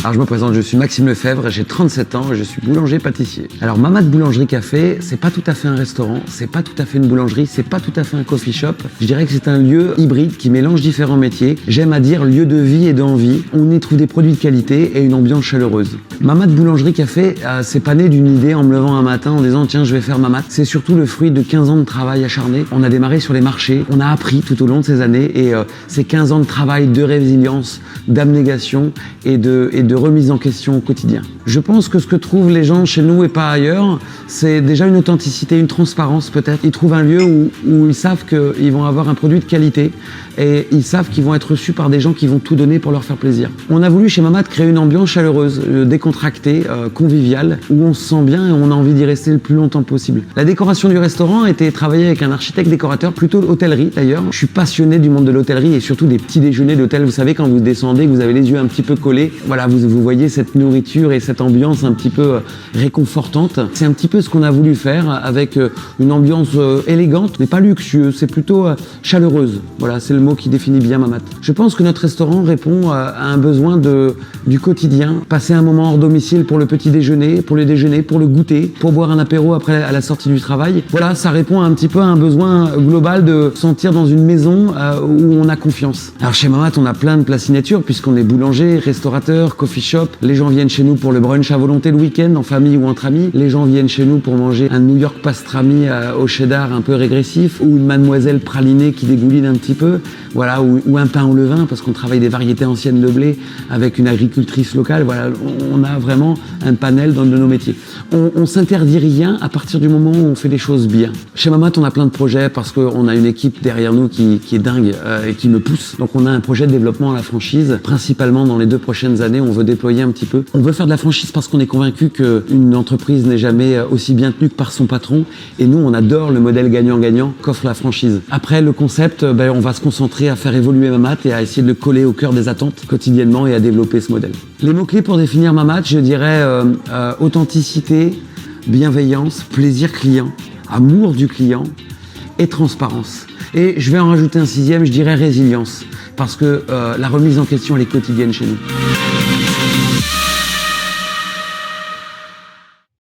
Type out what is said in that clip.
Alors je me présente, je suis Maxime Lefebvre, j'ai 37 ans et je suis boulanger-pâtissier. Alors Mamad Boulangerie Café, c'est pas tout à fait un restaurant, c'est pas tout à fait une boulangerie, c'est pas tout à fait un coffee shop. Je dirais que c'est un lieu hybride qui mélange différents métiers. J'aime à dire lieu de vie et d'envie. On y trouve des produits de qualité et une ambiance chaleureuse. Mamad Boulangerie Café, c'est pas né d'une idée en me levant un matin en disant tiens je vais faire Mamad. C'est surtout le fruit de 15 ans de travail acharné. On a démarré sur les marchés, on a appris tout au long de ces années et ces 15 ans de travail, de résilience, d'abnégation et de remise en question au quotidien. Je pense que ce que trouvent les gens chez nous et pas ailleurs, c'est déjà une authenticité, une transparence peut-être. Ils trouvent un lieu où ils savent qu'ils vont avoir un produit de qualité et ils savent qu'ils vont être reçus par des gens qui vont tout donner pour leur faire plaisir. On a voulu chez Mamad créer une ambiance chaleureuse, décontractée, conviviale, où on se sent bien et on a envie d'y rester le plus longtemps possible. La décoration du restaurant a été travaillée avec un architecte décorateur, plutôt hôtellerie d'ailleurs. Je suis passionné du monde de l'hôtellerie et surtout des petits déjeuners d'hôtel. Vous savez, quand vous descendez, vous avez les yeux un petit peu collés. Voilà, vous voyez cette nourriture et cette ambiance un petit peu réconfortante. C'est un petit peu ce qu'on a voulu faire avec une ambiance élégante, mais pas luxueuse, c'est plutôt chaleureuse. Voilà, c'est le mot qui définit bien Mamad. Je pense que notre restaurant répond à un besoin du quotidien. Passer un moment hors domicile pour le petit déjeuner, pour le déjeuner, pour le goûter, pour boire un apéro après à la sortie du travail. Voilà, ça répond un petit peu à un besoin global de sentir dans une maison où on a confiance. Alors chez Mamad, on a plein de plats signature puisqu'on est boulanger, restaurateur, coffee shop. Les gens viennent chez nous pour le brunch à volonté le week-end, en famille ou entre amis. Les gens viennent chez nous pour manger un New York pastrami au cheddar un peu régressif ou une mademoiselle pralinée qui dégouline un petit peu. Voilà, ou un pain au levain parce qu'on travaille des variétés anciennes de blé avec une agricultrice locale. Voilà, on a vraiment un panel de nos métiers. On s'interdit rien à partir du moment où on fait les choses bien. Chez Mamad, on a plein de projets parce qu'on a une équipe derrière nous qui est dingue et qui me pousse. Donc on a un projet de développement à la franchise. Principalement dans les 2 prochaines années, on veut déployer un petit peu. On veut faire de la franchise parce qu'on est convaincu qu'une entreprise n'est jamais aussi bien tenue que par son patron. Et nous, on adore le modèle gagnant-gagnant qu'offre la franchise. Après le concept, on va se concentrer à faire évoluer Mamad et à essayer de le coller au cœur des attentes quotidiennement et à développer ce modèle. Les mots-clés pour définir Mamad, je dirais authenticité, bienveillance, plaisir client, amour du client et transparence. Et je vais en rajouter un 6e, je dirais résilience, parce que la remise en question, elle est quotidienne chez nous.